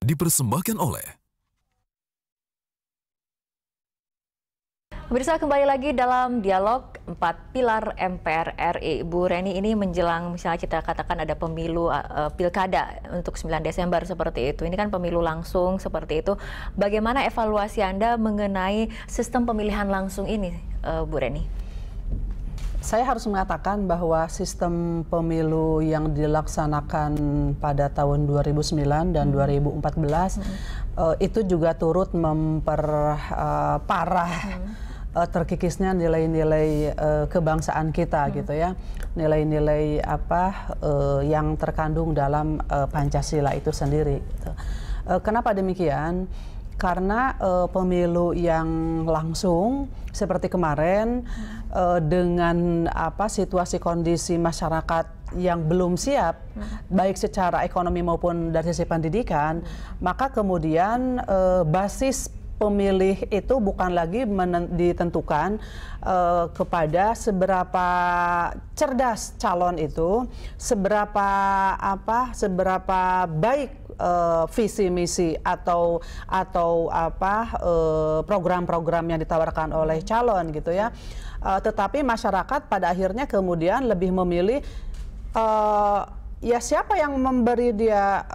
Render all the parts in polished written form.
Dipersembahkan oleh Pemirsa, kembali lagi dalam dialog 4 pilar MPR RI. Bu Reni, ini menjelang misalnya kita katakan ada pemilu pilkada untuk 9 Desember seperti itu. Ini kan pemilu langsung seperti itu. Bagaimana evaluasi Anda mengenai sistem pemilihan langsung ini, Bu Reni? Saya harus mengatakan bahwa sistem pemilu yang dilaksanakan pada tahun 2009 dan 2014 itu juga turut memperparah terkikisnya nilai-nilai kebangsaan kita gitu ya, nilai-nilai yang terkandung dalam Pancasila itu sendiri. Gitu. Kenapa demikian? Karena pemilu yang langsung seperti kemarin dengan situasi kondisi masyarakat yang belum siap baik secara ekonomi maupun dari sisi pendidikan, maka kemudian basis pemilih itu bukan lagi ditentukan kepada seberapa cerdas calon itu, seberapa baik visi misi atau program-program yang ditawarkan oleh calon gitu ya. Tetapi masyarakat pada akhirnya kemudian lebih memilih ya siapa yang memberi dia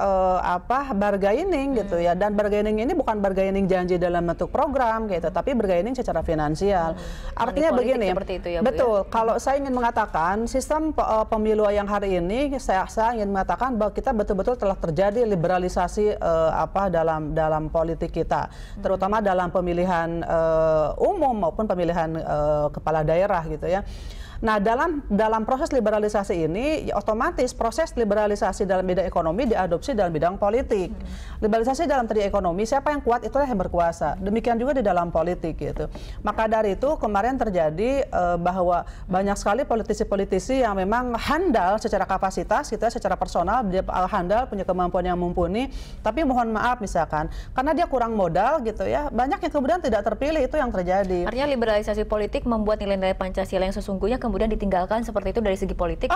bargaining gitu ya, dan bargaining ini bukan bargaining janji dalam bentuk program gitu, tapi bargaining secara finansial. Artinya begini, itu ya, betul. Ya? Kalau saya ingin mengatakan sistem pemilu yang hari ini, saya ingin mengatakan bahwa kita betul-betul telah terjadi liberalisasi dalam politik kita, terutama dalam pemilihan umum maupun pemilihan kepala daerah gitu ya. Nah, dalam proses liberalisasi ini, otomatis proses liberalisasi dalam bidang ekonomi diadopsi dalam bidang politik. Liberalisasi dalam tadi ekonomi, siapa yang kuat itulah yang berkuasa. Demikian juga di dalam politik gitu. Maka dari itu kemarin terjadi bahwa banyak sekali politisi-politisi yang memang handal secara kapasitas, gitu ya, secara personal, dia handal, punya kemampuan yang mumpuni, tapi mohon maaf misalkan, karena dia kurang modal gitu ya, banyak yang kemudian tidak terpilih, itu yang terjadi. Artinya liberalisasi politik membuat nilai-nilai Pancasila yang sesungguhnya kemudian ditinggalkan seperti itu dari segi politik?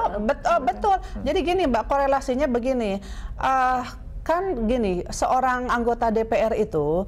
Betul. Jadi gini Mbak, korelasinya begini. Kan gini, seorang anggota DPR itu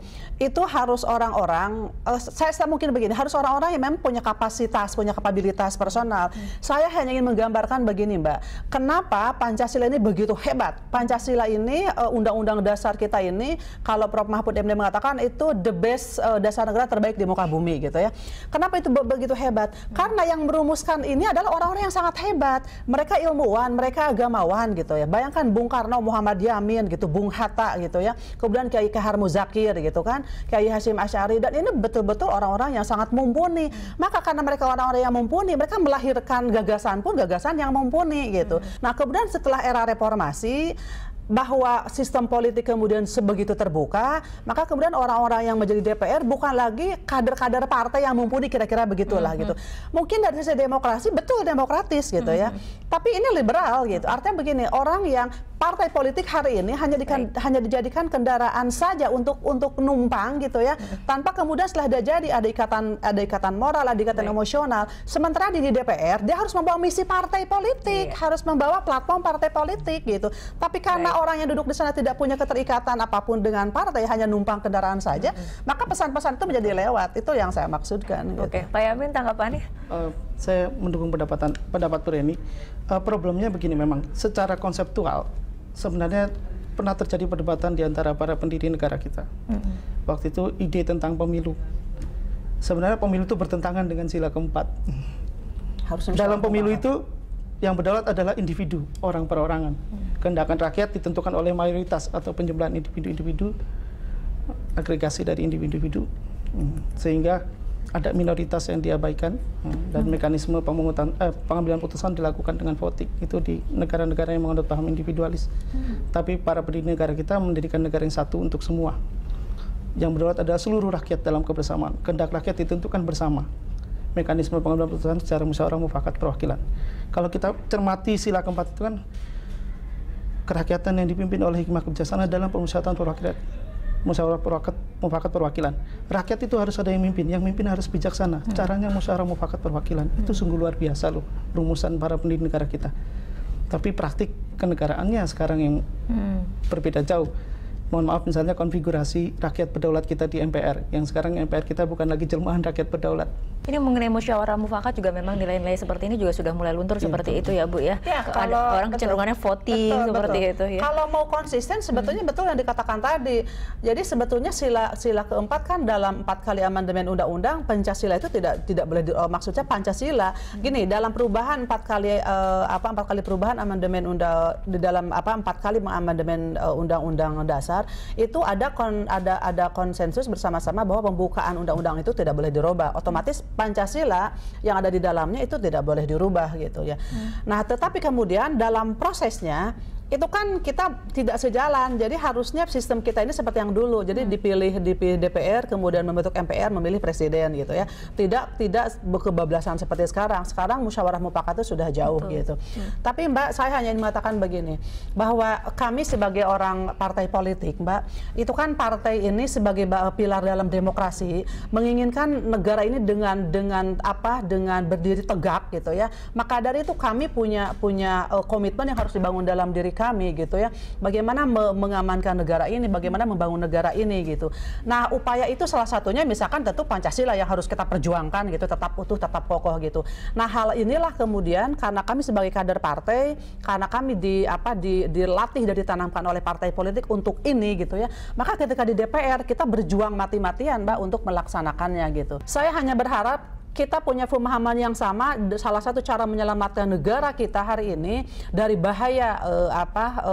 harus orang-orang, saya mungkin begini, harus orang-orang yang memang punya kapasitas, punya kapabilitas personal. Saya hanya ingin menggambarkan begini Mbak, kenapa Pancasila ini begitu hebat. Pancasila ini, undang-undang dasar kita ini, kalau Prof. Mahfud MD mengatakan itu the best dasar negara terbaik di muka bumi gitu ya. Kenapa itu begitu hebat? Karena yang merumuskan ini adalah orang-orang yang sangat hebat. Mereka ilmuwan, mereka agamawan gitu ya. Bayangkan Bung Karno, Muhammad Yamin gitu, Bung Hatta gitu ya, kemudian Kiai Khahar Muzakir gitu kan, Kiai Hasyim Asy'ari, dan ini betul-betul orang-orang yang sangat mumpuni. Maka karena mereka orang-orang yang mumpuni, mereka melahirkan gagasan yang mumpuni gitu. Nah, kemudian setelah era reformasi, bahwa sistem politik kemudian sebegitu terbuka, maka kemudian orang-orang yang menjadi DPR bukan lagi kader-kader partai yang mumpuni, kira-kira begitulah gitu. Mungkin dari sisi demokrasi betul demokratis gitu ya, tapi ini liberal gitu. Artinya begini, orang yang partai politik hari ini hanya dijadikan kendaraan saja untuk numpang gitu ya, tanpa kemudian setelah dia jadi ada ikatan moral, ada ikatan emosional. Sementara di DPR dia harus membawa misi partai politik, harus membawa platform partai politik gitu. Tapi karena orang yang duduk di sana tidak punya keterikatan apapun dengan partai, hanya numpang kendaraan saja, maka pesan-pesan itu menjadi lewat. Itu yang saya maksudkan. Oke, Pak Yamin, tanggapannya? Saya mendukung pendapat Bu Reni. Problemnya begini, memang secara konseptual sebenarnya pernah terjadi perdebatan di antara para pendiri negara kita. Waktu itu ide tentang pemilu. Sebenarnya pemilu itu bertentangan dengan sila keempat. Dalam pemilu itu yang berdaulat adalah individu, orang perorangan. Kehendakan rakyat ditentukan oleh mayoritas atau penjumlahan individu-individu, agregasi dari individu-individu, sehingga ada minoritas yang diabaikan, dan mekanisme pengambilan putusan dilakukan dengan voting. Itu di negara-negara yang menganut paham individualis. Tapi para pendiri negara kita mendirikan negara yang satu untuk semua. Yang berdaulat adalah seluruh rakyat dalam kebersamaan. Kehendak rakyat ditentukan bersama. Mekanisme pengambilan putusan secara musyawarah mufakat perwakilan. Kalau kita cermati sila keempat itu kan, kerakyatan yang dipimpin oleh hikmah kebijaksanaan dalam permusyawaratan perwakilan. Musyawarah mufakat perwakilan. Rakyat itu harus ada yang mimpin harus bijaksana. Caranya musyawarah mufakat perwakilan. Itu sungguh luar biasa loh, rumusan para pendiri negara kita. Tapi praktik kenegaraannya sekarang yang berbeda jauh. mohon maaf misalnya konfigurasi rakyat berdaulat kita di MPR, yang sekarang MPR kita bukan lagi jelmaan rakyat berdaulat. Ini mengenai musyawarah mufakat juga memang nilai-nilai seperti ini juga sudah mulai luntur seperti itu ya Bu ya. Kalau orang kecenderungannya voting seperti itu ya. Kalau mau konsisten sebetulnya betul yang dikatakan tadi. Jadi sebetulnya sila keempat kan dalam 4 kali amandemen undang-undang Pancasila itu tidak boleh maksudnya Pancasila. Gini, dalam perubahan 4 kali perubahan amandemen di dalam 4 kali mengamandemen undang-undang dasar itu ada konsensus bersama-sama bahwa pembukaan undang-undang itu tidak boleh dirubah. Otomatis Pancasila yang ada di dalamnya itu tidak boleh dirubah gitu ya. Nah, tetapi kemudian dalam prosesnya itu kan kita tidak sejalan. Jadi harusnya sistem kita ini seperti yang dulu. Jadi dipilih DPR, kemudian membentuk MPR, memilih presiden gitu ya. Tidak kebablasan seperti sekarang. Sekarang musyawarah mufakat itu sudah jauh gitu. Tapi Mbak, saya hanya ingin mengatakan begini, bahwa kami sebagai orang partai politik, Mbak, itu kan partai ini sebagai pilar dalam demokrasi menginginkan negara ini dengan berdiri tegak gitu ya. Maka dari itu kami punya komitmen yang harus dibangun dalam diri kami gitu ya, bagaimana mengamankan negara ini, bagaimana membangun negara ini gitu. Nah, upaya itu salah satunya misalkan tentu Pancasila yang harus kita perjuangkan gitu, tetap utuh, tetap kokoh gitu. Nah, hal inilah kemudian karena kami sebagai kader partai, karena kami dilatih dan ditanamkan oleh partai politik untuk ini gitu ya, maka ketika di DPR kita berjuang mati-matian Mbak untuk melaksanakannya gitu. Saya hanya berharap kita punya pemahaman yang sama. Salah satu cara menyelamatkan negara kita hari ini dari bahaya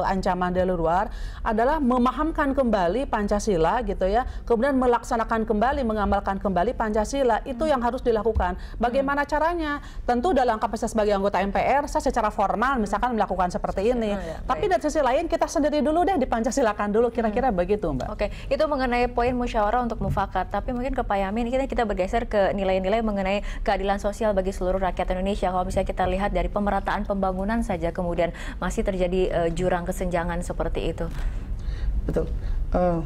ancaman dari luar adalah memahamkan kembali Pancasila gitu ya, kemudian melaksanakan kembali, mengamalkan kembali Pancasila. Itu yang harus dilakukan. Bagaimana caranya? Tentu dalam kapasitas sebagai anggota MPR saya secara formal misalkan melakukan seperti ini. Tapi dari sisi lain kita sendiri dulu deh dipancasilakan dulu, kira-kira begitu Mbak. Oke, itu mengenai poin musyawarah untuk mufakat. Tapi mungkin ke Pak Yamin, kita bergeser ke nilai-nilai mengenai keadilan sosial bagi seluruh rakyat Indonesia. Kalau bisa kita lihat dari pemerataan pembangunan saja kemudian masih terjadi jurang kesenjangan seperti itu. Betul.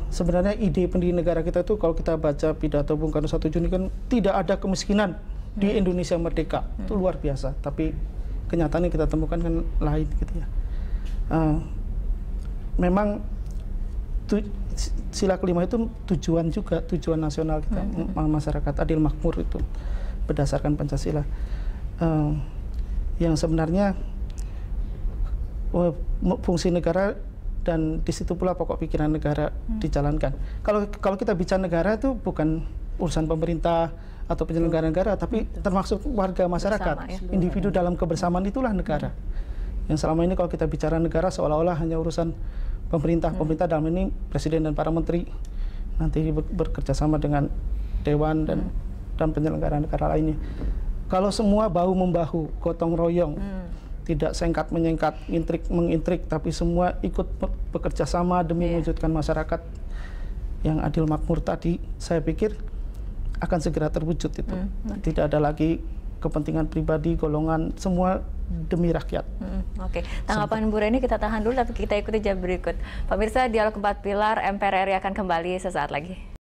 Sebenarnya ide pendiri negara kita itu kalau kita baca pidato Bung Karno 1 Juni kan tidak ada kemiskinan di Indonesia merdeka. Itu luar biasa. Tapi kenyataannya kita temukan kan lain gitu ya. Memang sila kelima itu tujuan nasional kita, masyarakat adil makmur itu berdasarkan Pancasila, yang sebenarnya fungsi negara dan di situ pula pokok pikiran negara dijalankan. Kalau kita bicara negara itu bukan urusan pemerintah atau penyelenggara negara, tapi termasuk warga masyarakat, individu dalam kebersamaan itulah negara. Yang selama ini kalau kita bicara negara seolah-olah hanya urusan pemerintah dalam ini presiden dan para menteri, nanti bekerja sama dengan dewan dan penyelenggara negara lainnya. Kalau semua bahu-membahu, gotong royong, tidak sengkat menyengkat, mengintrik, tapi semua ikut bekerja sama demi mewujudkan masyarakat yang adil makmur tadi, saya pikir akan segera terwujud itu. Tidak ada lagi kepentingan pribadi, golongan, semua demi rakyat. Oke, tanggapan Bu Reni kita tahan dulu, tapi kita ikuti jam berikut. Pemirsa, Dialog 4 Pilar MPR RI akan kembali sesaat lagi.